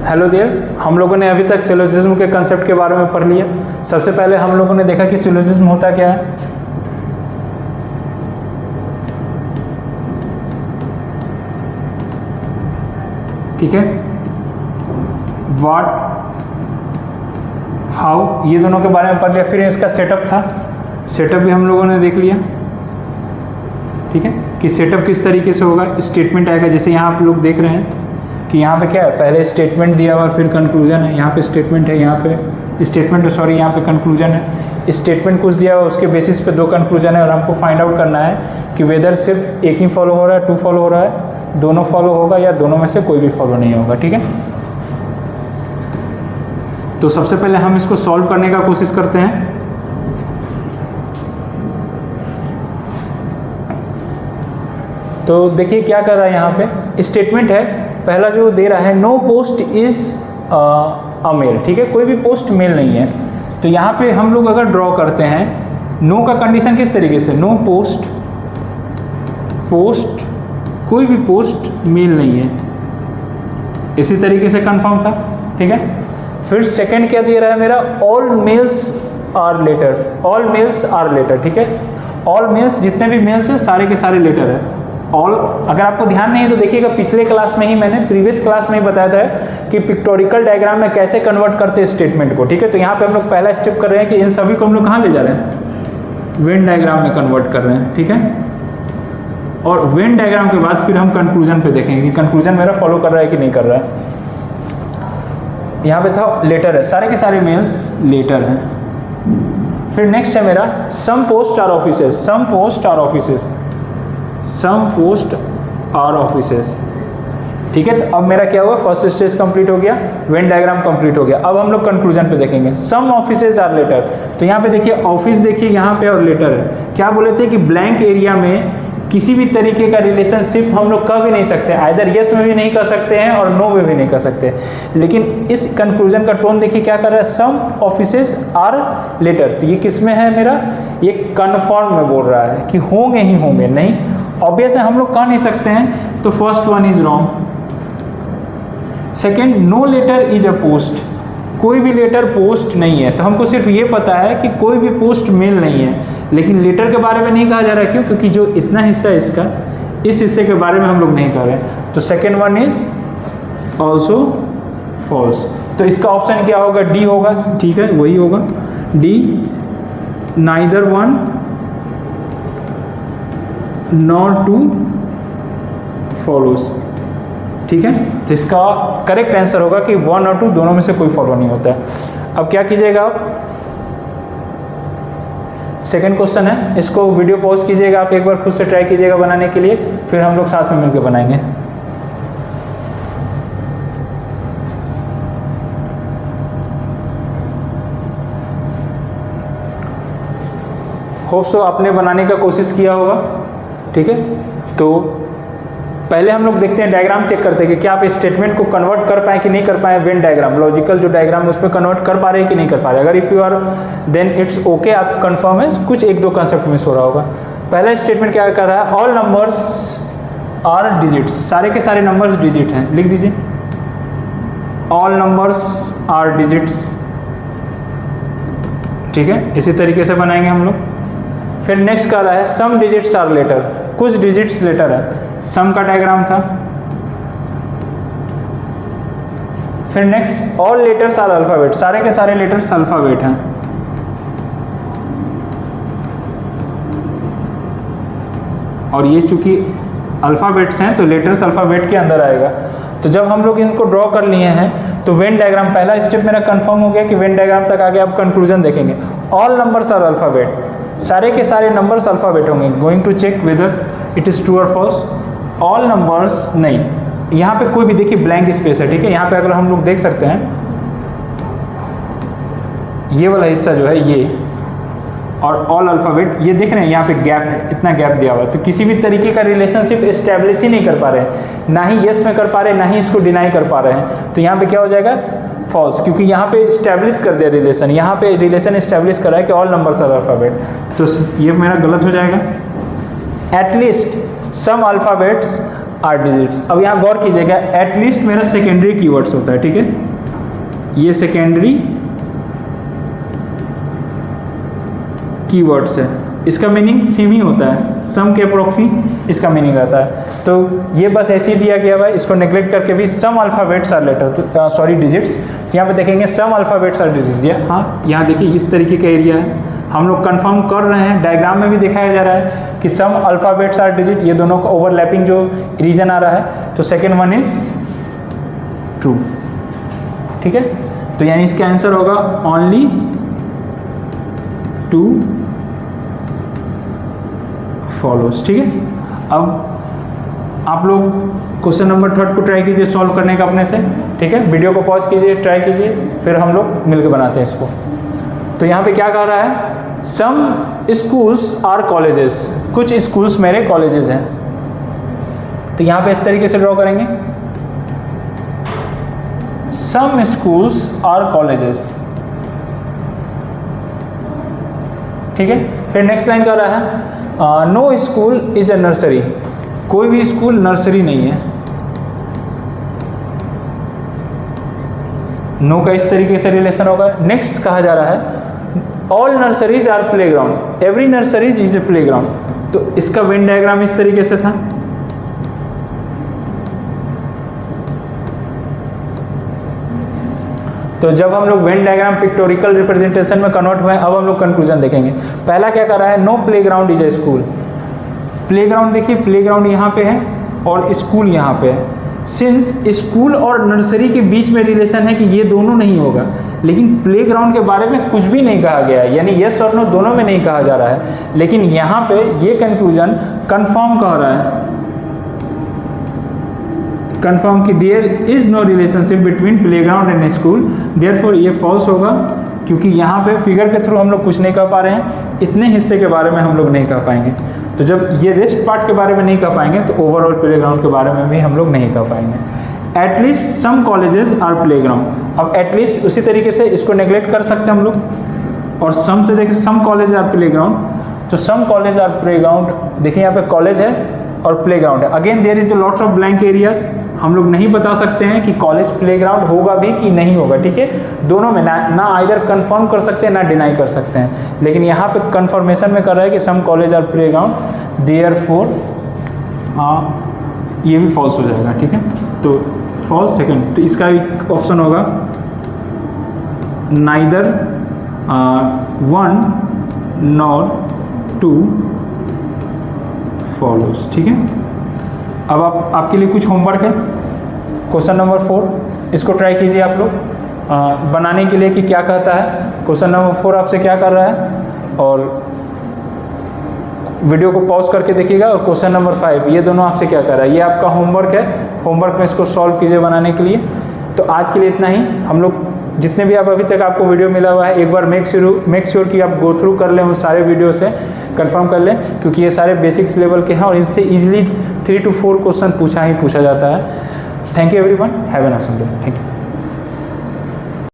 Hello there, हम लोगों ने अभी तक सिलोजिज्म के कंसेप्ट के बारे में पढ़ लिया। सबसे पहले हम लोगों ने देखा कि सिलोजिज्म होता क्या है। ठीक है, व्हाट, हाउ, ये दोनों के बारे में पढ़ लिया। फिर इसका सेटअप था, सेटअप भी हम लोगों ने देख लिया। ठीक है, कि सेटअप किस तरीके से होगा। स्टेटमेंट आएगा, जैसे यहाँ आप लोग देख रहे हैं कि यहाँ पे क्या है, पहले स्टेटमेंट दिया हुआ फिर कंक्लूजन है। यहाँ पे स्टेटमेंट है, यहाँ पे स्टेटमेंट सॉरी यहाँ पे कंक्लूजन है। स्टेटमेंट कुछ दिया हुआ, उसके बेसिस पे दो कंक्लूजन है और हमको फाइंड आउट करना है कि वेदर सिर्फ एक ही फॉलो हो रहा है, टू फॉलो हो रहा है, दोनों फॉलो होगा या दोनों में से कोई भी फॉलो नहीं होगा। ठीक है, तो सबसे पहले हम इसको सॉल्व करने का कोशिश करते हैं। तो देखिए क्या कर रहा है, यहाँ पे स्टेटमेंट है, पहला जो दे रहा है no post is a mail. ठीक है, कोई भी पोस्ट मेल नहीं है। तो यहाँ पे हम लोग अगर ड्रॉ करते हैं, नो का कंडीशन किस तरीके से, नो पोस्ट, पोस्ट कोई भी पोस्ट मेल नहीं है, इसी तरीके से कंफर्म था। ठीक है, फिर सेकंड क्या दे रहा है मेरा, all mails are letter, all mails are letter. ठीक है, ऑल मेल्स, जितने भी मेल्स हैं सारे के सारे लेटर है। ऑल, अगर आपको ध्यान नहीं है तो देखिएगा, पिछले क्लास में ही मैंने प्रीवियस क्लास में ही बताया था कि पिक्टोरिकल डायग्राम में कैसे कन्वर्ट करते हैं स्टेटमेंट को। ठीक है, तो यहाँ पे हम लोग पहला स्टेप कर रहे हैं कि इन सभी को हम लोग कहाँ ले जा रहे हैं, वेन डायग्राम में कन्वर्ट कर रहे हैं। ठीक है, और वेन डायग्राम के बाद फिर हम कंक्लूजन पे देखेंगे कि कंक्लूजन मेरा फॉलो कर रहा है कि नहीं कर रहा है। यहाँ पे था लेटर है, सारे के सारे मेल्स लेटर हैं। फिर नेक्स्ट है मेरा some post are offices, some post are offices, some post are offices. ठीक है, तो अब मेरा क्या हुआ, फर्स्ट स्टेज कंप्लीट हो गया, वेन डायग्राम कंप्लीट हो गया। अब हम लोग कंक्लूजन पे देखेंगे, सम ऑफिसेज आर लेटर। तो यहाँ पे देखिए ऑफिस देखिए यहाँ पे और लेटर है। क्या बोले थे कि ब्लैंक एरिया में किसी भी तरीके का रिलेशनशिप हम लोग कर भी नहीं सकते, आइदर यस में भी नहीं कर सकते हैं और नो में भी नहीं कर सकते। लेकिन इस कंक्लूजन का टोन देखिए क्या कर रहा है, सम ऑफिसेज आर लेटर। तो ये किस में है मेरा, ये कन्फर्म में बोल रहा है कि होंगे ही होंगे, नहीं ऑब्वियस है, हम लोग कह नहीं सकते हैं। तो first one is wrong. Second, no letter is a post, कोई भी लेटर पोस्ट नहीं है। तो हमको सिर्फ ये पता है कि कोई भी पोस्ट मेल नहीं है, लेकिन लेटर के बारे में नहीं कहा जा रहा है। क्यों, क्योंकि जो इतना हिस्सा है इसका, इस हिस्से के बारे में हम लोग नहीं कह रहे हैं। तो second one is also false. तो इसका ऑप्शन क्या होगा, डी होगा। ठीक है, वही होगा D, neither one not two follows. ठीक है, तो इसका करेक्ट आंसर होगा कि वन और टू दोनों में से कोई फॉलो नहीं होता है। अब क्या कीजिएगा आप, सेकंड क्वेश्चन है, इसको वीडियो पॉज कीजिएगा, आप एक बार खुद से ट्राई कीजिएगा बनाने के लिए, फिर हम लोग साथ में मिलकर बनाएंगे। होप सो आपने बनाने का कोशिश किया होगा। ठीक है, तो पहले हम लोग देखते हैं, डायग्राम चेक करते हैं कि क्या आप इस स्टेटमेंट को कन्वर्ट कर पाए कि नहीं कर पाए। वेन डायग्राम, लॉजिकल जो डायग्राम है उसमें कन्वर्ट कर पा रहे हैं कि नहीं कर पा रहे। अगर if you are then it's okay, आप कन्फर्म है, कुछ एक दो कंसेप्ट मिस हो रहा होगा। पहला स्टेटमेंट क्या कर रहा है, ऑल नंबर्स आर डिजिट्स, सारे के सारे नंबर्स डिजिट हैं, लिख दीजिए ऑल नंबर्स आर डिजिट्स। ठीक है, इसी तरीके से बनाएंगे हम लोग। फिर नेक्स्ट कर रहा है सम डिजिट्स आर लेटर, कुछ डिजिट्स लेटर है, सम का डायग्राम था। फिर next all letters are alphabet, सारे के सारे लेटर्स अल्फाबेट हैं। और ये चूंकि अल्फाबेट्स हैं तो लेटर्स अल्फाबेट के अंदर आएगा। तो जब हम लोग इनको ड्रॉ कर लिए हैं तो वेन डायग्राम, पहला स्टेप मेरा कंफर्म हो गया कि वेन डायग्राम तक आगे आप कंक्लूजन देखेंगे। ऑल नंबर्स आर अल्फाबेट, सारे के सारे नंबर्स अल्फाबेट होंगे। Going to check whether it is true और फॉल्स। ऑल नंबर्स नहीं, यहाँ पे कोई भी देखिए ब्लैंक स्पेस है। ठीक है, यहाँ पे अगर हम लोग देख सकते हैं, ये वाला हिस्सा जो है ये, और ऑल अल्फ़ाबेट, ये देख रहे हैं यहाँ पे गैप है, इतना गैप दिया हुआ है। तो किसी भी तरीके का रिलेशनशिप इस्टेब्लिश ही नहीं कर पा रहे हैं, ना ही यस में कर पा रहे हैं, ना ही इसको डिनाई कर पा रहे हैं। तो यहाँ पे क्या हो जाएगा, फॉल्स, क्योंकि यहाँ पे इस्टेब्लिश कर दिया रिलेशन, यहाँ पे रिलेशन इस्टेब्लिश करा है कि ऑल नंबर्स आर अल्फ़ाबेट। तो ये मेरा गलत हो जाएगा। At least some alphabets are digits. अब यहाँ गौर कीजिएगा, एटलीस्ट मेरा सेकेंडरी कीवर्ड्स होता है, ठीक है, ये सेकेंडरी कीवर्ड्स है, इसका मीनिंग सेम ही होता है, सम के अप्रोक्सी इसका मीनिंग रहता है। तो ये बस ऐसे ही दिया गया हुआ है, इसको नेग्लेक्ट करके भी some alphabets or letter, sorry digits. तो यहाँ पे देखेंगे सम अल्फ़ाबेट्स आर डिजिट्स, ये हाँ यहाँ देखिए इस तरीके का एरिया है, हम लोग कंफर्म कर रहे हैं, डायग्राम में भी दिखाया जा रहा है कि सम अल्फ़ाबेट्स आर डिजिट, ये दोनों का ओवरलैपिंग जो रीजन आ रहा है, तो सेकेंड वन इज ट्रू, ठीक है। तो यानी इसका आंसर होगा ओनली 2 फॉलोज, ठीक है। अब आप लोग क्वेश्चन नंबर 3 को ट्राई कीजिए सॉल्व करने का अपने से, ठीक है। वीडियो को पॉज कीजिए, ट्राई कीजिए, फिर हम लोग मिलकर बनाते हैं इसको। तो यहाँ पे क्या कह रहा है, सम स्कूल्स आर कॉलेजेस, कुछ स्कूल्स मेरे कॉलेजेस हैं। तो यहाँ पे इस तरीके से ड्रॉ करेंगे, सम स्कूल्स आर कॉलेजेस, ठीक है। फिर नेक्स्ट लाइन कह रहा है no school is a nursery, कोई भी स्कूल नर्सरी नहीं है। नो का इस तरीके से रिलेशन होगा। नेक्स्ट कहा जा रहा है all nurseries are playground, every nurseries is a playground. तो इसका वेन डायग्राम इस तरीके से था, तो जब हम लोग वेन डायग्राम पिक्टोरिकल रिप्रेजेंटेशन में कन्वर्ट हुए, अब हम लोग कंक्लूजन देखेंगे। पहला क्या कर रहा है, no playground is a school. Playground देखिए, प्लेग्राउंड यहाँ पे है और स्कूल यहाँ पे है। सिंस स्कूल और नर्सरी के बीच में रिलेशन है कि ये दोनों नहीं होगा, लेकिन प्लेग्राउंड के बारे में कुछ भी नहीं कहा गया है, यानी यस और नो दोनों में नहीं कहा जा रहा है। लेकिन यहाँ पे ये कंक्लूजन कंफर्म कह रहा है, कंफर्म कि there is no relationship between playground and school, therefore ये फॉल्स होगा, क्योंकि यहाँ पे फिगर के थ्रू हम लोग कुछ नहीं कह पा रहे हैं, इतने हिस्से के बारे में हम लोग नहीं कह पाएंगे। तो जब ये रेस्ट पार्ट के बारे में नहीं कह पाएंगे तो ओवरऑल प्लेग्राउंड के बारे में भी हम लोग नहीं कह पाएंगे। At least some colleges are playground, अब एटलीस्ट उसी तरीके से इसको नेग्लेक्ट कर सकते हैं हम लोग, और सम से देखिए सम कॉलेज आर प्लेग्राउंड। तो सम कॉलेज आर प्लेग्राउंड, देखिए यहाँ पे कॉलेज है और प्लेग्राउंड है। Again there is a lots of blank areas, हम लोग नहीं बता सकते हैं कि कॉलेज प्लेग्राउंड होगा भी कि नहीं होगा, ठीक है। दोनों में ना आइदर कंफर्म कर सकते हैं ना डिनाई कर सकते हैं, लेकिन यहाँ पे कंफर्मेशन में कर रहा है कि some college are playground, therefore ये भी फॉल्स हो जाएगा, ठीक है। तो फॉल्स सेकंड, तो इसका भी ऑप्शन होगा नाइदर 1 नॉर 2 फॉलोज, ठीक है। अब आपके लिए कुछ होमवर्क है, क्वेश्चन नंबर 4 इसको ट्राई कीजिए आप लोग बनाने के लिए कि क्या कहता है। क्वेश्चन नंबर 4 आपसे क्या कर रहा है, और वीडियो को पॉज करके देखिएगा, और क्वेश्चन नंबर 5 ये दोनों आपसे क्या कर रहा है, ये आपका होमवर्क है। होमवर्क में इसको सॉल्व कीजिए बनाने के लिए। तो आज के लिए इतना ही। हम लोग जितने भी आप अभी तक आपको वीडियो मिला हुआ है, एक बार मेक श्योर कि आप गो थ्रू कर लें उस सारे वीडियो से, कंफर्म कर लें, क्योंकि ये सारे बेसिक्स लेवल के हैं और इनसे इजीली 3 to 4 क्वेश्चन पूछा जाता है। Thank you everyone, have a nice day, thank you.